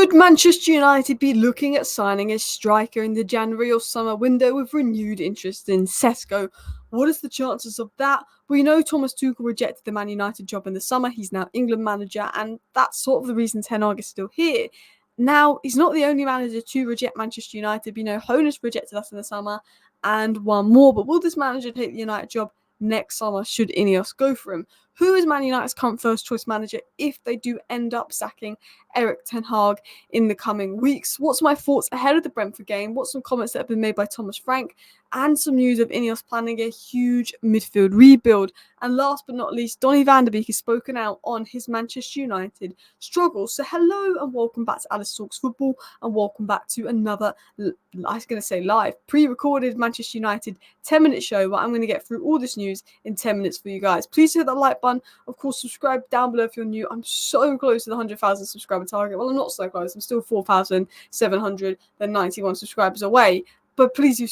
Could Manchester United be looking at signing a striker in the January or summer window with renewed interest in Sesko? What is the chances of that? We know Thomas Tuchel rejected the Man United job in the summer. He's now England manager, and that's sort of the reason Ten Hag is still here. Now, he's not the only manager to reject Manchester United. We know Hoeneß rejected us in the summer and one more. But will this manager take the United job next summer should INEOS go for him? Who is Man United's current first choice manager if they do end up sacking Erik Ten Hag in the coming weeks? What's my thoughts ahead of the Brentford game? What's some comments that have been made by Thomas Frank? And some news of INEOS planning a huge midfield rebuild. And last but not least, Donny van der Beek has spoken out on his Manchester United struggles. So hello and welcome back to Alice Talks Football, and welcome back to another, I was going to say live, pre-recorded Manchester United 10-minute show where I'm going to get through all this news in 10 minutes for you guys. Please hit that like button. Of course, subscribe down below if you're new. I'm so close to the 100,000 subscriber target. Well, I'm not so close. I'm still 4,791 subscribers away. But please do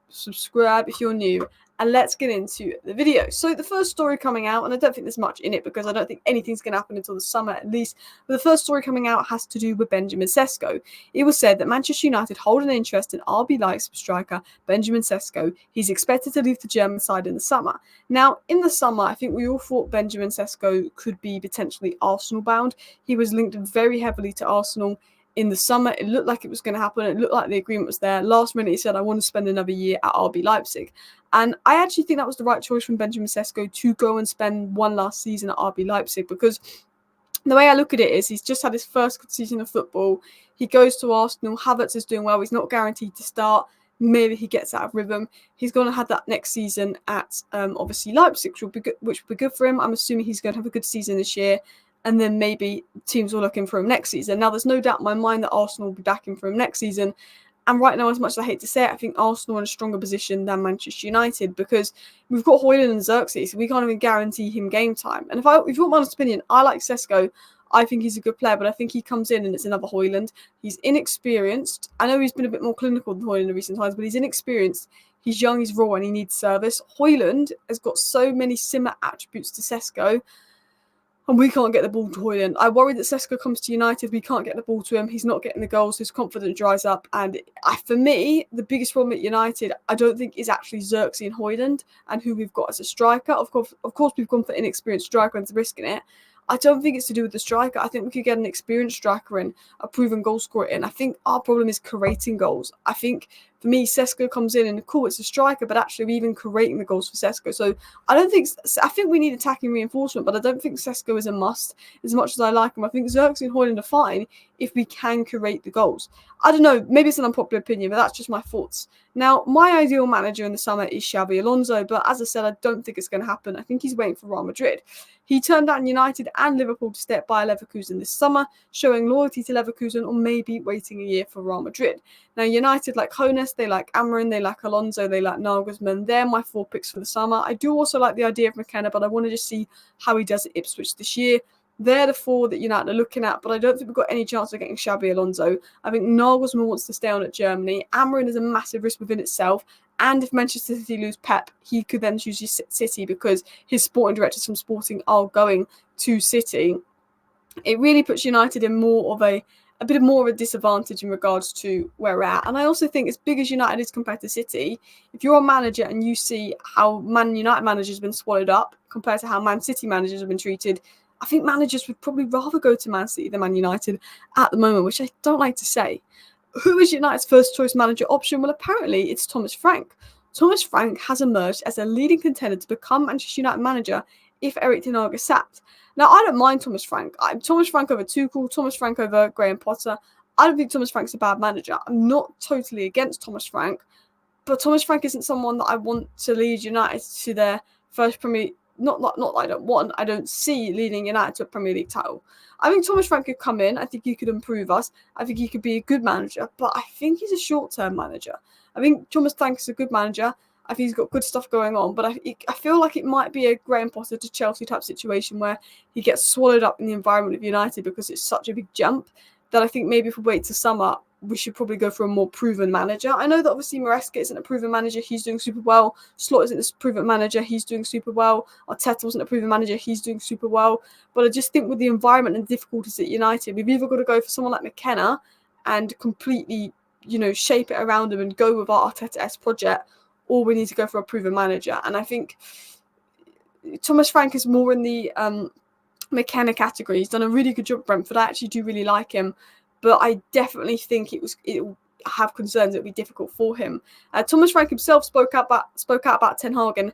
subscribe if you're new, and let's get into the video. So the first story coming out, and I don't think there's much in it because I don't think anything's going to happen until the summer at least, but the first story coming out has to do with Benjamin Sesko. It was said that Manchester United hold an interest in RB Leipzig striker Benjamin Sesko. He's expected to leave the German side in the summer. Now, in the summer, I think we all thought Benjamin Sesko could be potentially Arsenal bound. He was linked very heavily to Arsenal in the summer. It looked like it was going to happen. It looked like the agreement was there. Last minute, he said, I want to spend another year at RB Leipzig. And I actually think that was the right choice from Benjamin Sesko to go and spend one last season at RB Leipzig, because the way I look at it is he's just had his first good season of football. He goes to Arsenal. Havertz is doing well. He's not guaranteed to start. Maybe he gets out of rhythm. He's going to have that next season at obviously Leipzig, which will be good for him. I'm assuming he's going to have a good season this year. And then maybe teams will look in for him next season. Now, there's no doubt in my mind that Arsenal will be backing for him next season. And right now, as much as I hate to say it, I think Arsenal are in a stronger position than Manchester United, because we've got Højlund and Xerxes, so we can't even guarantee him game time. And if you want my honest opinion, I like Sesko. I think he's a good player, but I think he comes in and it's another Højlund. He's inexperienced. I know he's been a bit more clinical than Højlund in recent times, but he's inexperienced. He's young, he's raw, and he needs service. Højlund has got so many similar attributes to Sesko, and we can't get the ball to Højlund. I worry that Sesko comes to United, we can't get the ball to him. He's not getting the goals. His confidence dries up. And for me, the biggest problem at United, I don't think, is actually Xerxes and Højlund and who we've got as a striker. Of course, we've gone for inexperienced striker and risking it. I don't think it's to do with the striker. I think we could get an experienced striker in, a proven goal scorer in. I think our problem is creating goals. I think, for me, Sesko comes in and cool, it's a striker, but actually we're even creating the goals for Sesko. So I think we need attacking reinforcement, but I don't think Sesko is a must as much as I like him. I think Xerxes and Højlund are fine if we can create the goals. I don't know, maybe it's an unpopular opinion, but that's just my thoughts. Now, my ideal manager in the summer is Xabi Alonso, but as I said, I don't think it's going to happen. I think he's waiting for Real Madrid. He turned down United and Liverpool to step by Leverkusen this summer, showing loyalty to Leverkusen, or maybe waiting a year for Real Madrid. Now, United like Hoeneß, they like Amorim, they like Alonso, they like Nagelsmann. They're my 4 picks for the summer. I do also like the idea of McKenna, but I want to just see how he does at Ipswich this year. They're the 4 that United are looking at, but I don't think we've got any chance of getting Xabi Alonso. I think Nagelsmann wants to stay on at Germany. Amorim is a massive risk within itself. And if Manchester City lose Pep, he could then choose City because his sporting directors from Sporting are going to City. It really puts United in more of a bit more of a disadvantage in regards to where we're at. And I also think, as big as United is compared to City, if you're a manager and you see how Man United managers have been swallowed up compared to how Man City managers have been treated, I think managers would probably rather go to Man City than Man United at the moment, which I don't like to say. Who is United's first choice manager option? Well, apparently it's Thomas Frank. Thomas Frank has emerged as a leading contender to become Manchester United manager if Erik Ten Hag is sacked. Now, I don't mind Thomas Frank. I'm Thomas Frank over Tuchel, Thomas Frank over Graham Potter. I don't think Thomas Frank's a bad manager. I'm not totally against Thomas Frank, but Thomas Frank isn't someone that I want to lead United to their first Premier League. Not that I don't want. I don't see leading United to a Premier League title. I think Thomas Frank could come in. I think he could improve us. I think he could be a good manager, but I think he's a short-term manager. I think Thomas Frank is a good manager. I think he's got good stuff going on, but I feel like it might be a Graham Potter to Chelsea type situation where he gets swallowed up in the environment of United because it's such a big jump that I think maybe if we wait till summer, we should probably go for a more proven manager. I know that obviously Maresca isn't a proven manager, he's doing super well. Slot isn't a proven manager, he's doing super well. Arteta wasn't a proven manager, he's doing super well. But I just think with the environment and difficulties at United, we've either got to go for someone like McKenna and completely, shape it around him and go with our Arteta-esque project, or we need to go for a proven manager. And I think Thomas Frank is more in the McKenna category. He's done a really good job at Brentford. I actually do really like him, but I definitely think it will have concerns. It'll be difficult for him. Thomas Frank himself spoke out about Ten Hag and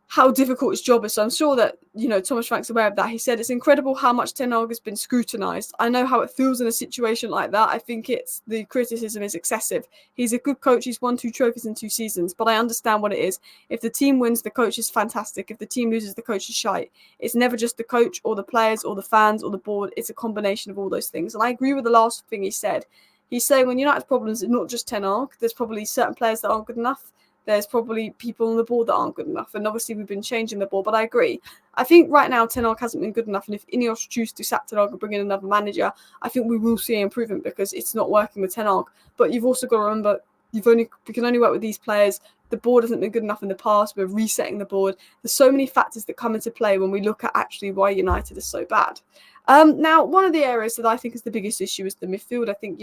how difficult his job is. So I'm sure that, Thomas Frank's aware of that. He said, it's incredible how much Ten Hag has been scrutinised. I know how it feels in a situation like that. I think the criticism is excessive. He's a good coach. He's won 2 trophies in 2 seasons, but I understand what it is. If the team wins, the coach is fantastic. If the team loses, the coach is shite. It's never just the coach or the players or the fans or the board. It's a combination of all those things. And I agree with the last thing he said. He's saying when United's problems, it's not just Ten Hag. There's probably certain players that aren't good enough. There's probably people on the board that aren't good enough. And obviously we've been changing the board, but I agree. I think right now Ten Hag hasn't been good enough. And if INEOS choose to sack Ten Hag and bring in another manager, I think we will see an improvement because it's not working with Ten Hag. But you've also got to remember, we can only work with these players. The board hasn't been good enough in the past. We're resetting the board. There's so many factors that come into play when we look at actually why United is so bad. Now, one of the areas that I think is the biggest issue is the midfield. I think,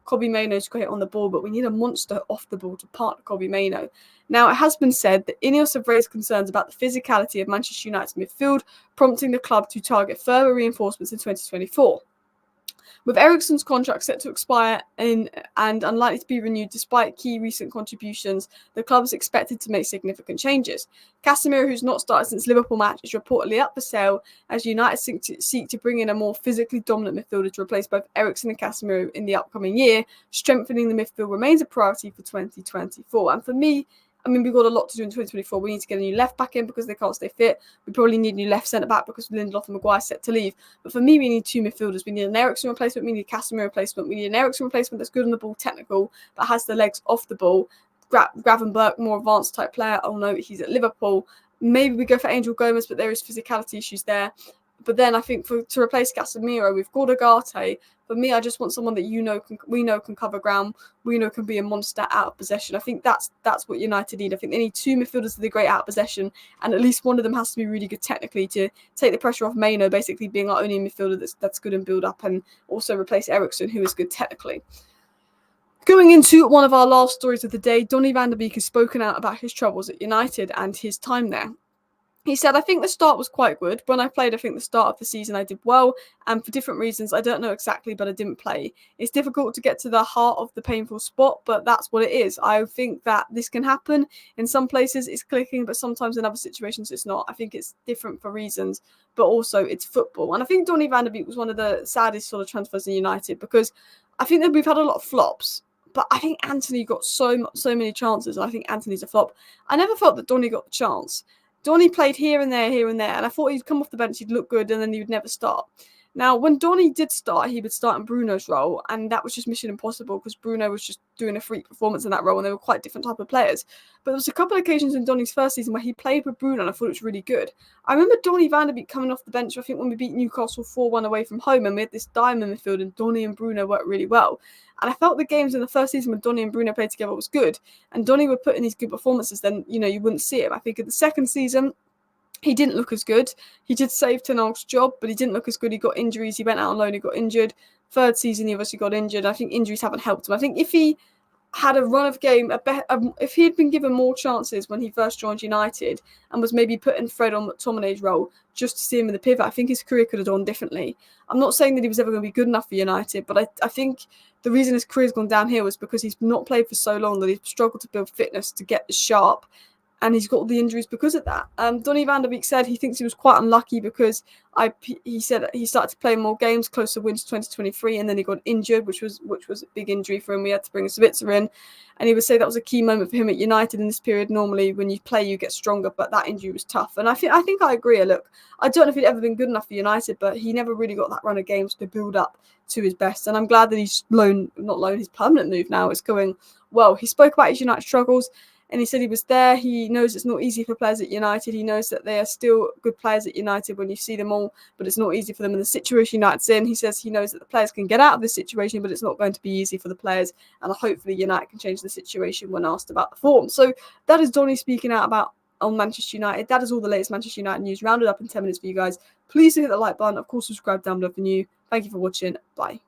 Kobbie Mainoo's great on the ball, but we need a monster off the ball to partner Kobbie Mainoo. Now, it has been said that INEOS have raised concerns about the physicality of Manchester United's midfield, prompting the club to target further reinforcements in 2024. With Eriksen's contract set to expire and unlikely to be renewed despite key recent contributions, the club is expected to make significant changes. Casemiro, who's not started since Liverpool match, is reportedly up for sale as United seek to bring in a more physically dominant midfielder to replace both Eriksen and Casemiro in the upcoming year. Strengthening the midfield remains a priority for 2024. And for me, we've got a lot to do in 2024. We need to get a new left back in because they can't stay fit. We probably need a new left centre back because Lindelof and Maguire set to leave. But for me, we need 2 midfielders. We need an Eriksen replacement. We need a Casemiro replacement. We need an Eriksen replacement that's good on the ball, technical, but has the legs off the ball. Gravenberch, more advanced type player. Oh no, he's at Liverpool. Maybe we go for Angel Gomez, but there is physicality issues there. But then I think to replace Casemiro, we've got Ugarte. For me, I just want someone that we know can cover ground. We know can be a monster out of possession. I think that's what United need. I think they need 2 midfielders that are great out of possession, and at least one of them has to be really good technically to take the pressure off Mainoo, basically being our only midfielder that's good in build-up, and also replace Eriksen, who is good technically. Going into one of our last stories of the day, Donny van der Beek has spoken out about his troubles at United and his time there. He said, I think the start was quite good. When I played, I think the start of the season I did well. And for different reasons, I don't know exactly, but I didn't play. It's difficult to get to the heart of the painful spot, but that's what it is. I think that this can happen. In some places it's clicking, but sometimes in other situations it's not. I think it's different for reasons, but also it's football. And I think Donny van der Beek was one of the saddest sort of transfers in United because I think that we've had a lot of flops. But I think Anthony got so many chances. And I think Anthony's a flop. I never felt that Donny got the chance. Donny played here and there, and I thought he'd come off the bench, he'd look good, and then he would never start. Now, when Donny did start, he would start in Bruno's role, and that was just mission impossible because Bruno was just doing a freak performance in that role, and they were quite different type of players. But there was a couple of occasions in Donny's first season where he played with Bruno, and I thought it was really good. I remember Donny van der Beek coming off the bench, I think when we beat Newcastle 4-1 away from home, and we had this diamond midfield, and Donny and Bruno worked really well. And I felt the games in the first season when Donny and Bruno played together was good, and Donny would put in these good performances, then, you wouldn't see it. I think in the second season, he didn't look as good. He did save Ten Hag's job, but he didn't look as good. He got injuries. He went out on loan. He got injured. Third season, he obviously got injured. I think injuries haven't helped him. I think if he had a run of game, if he had been given more chances when he first joined United and was maybe put in Fred on McTominay's role just to see him in the pivot, I think his career could have gone differently. I'm not saying that he was ever going to be good enough for United, but I think the reason his career's gone downhill is because he's not played for so long that he's struggled to build fitness to get sharp. And he's got all the injuries because of that. Donny van der Beek said he thinks he was quite unlucky because he said he started to play more games close to wins 2023, and then he got injured, which was a big injury for him. We had to bring Sabitzer in, and he would say that was a key moment for him at United in this period. Normally, when you play, you get stronger, but that injury was tough. And I think I agree. Look, I don't know if he'd ever been good enough for United, but he never really got that run of games to build up to his best. And I'm glad that his permanent move now is going well. He spoke about his United struggles. And he said he was there. He knows it's not easy for players at United. He knows that they are still good players at United when you see them all, but it's not easy for them in the situation United's in. He says he knows that the players can get out of this situation, but it's not going to be easy for the players. And hopefully United can change the situation when asked about the form. So that is Donny speaking out about on Manchester United. That is all the latest Manchester United news rounded up in 10 minutes for you guys. Please do hit the like button. Of course, subscribe down below for new. Thank you for watching. Bye.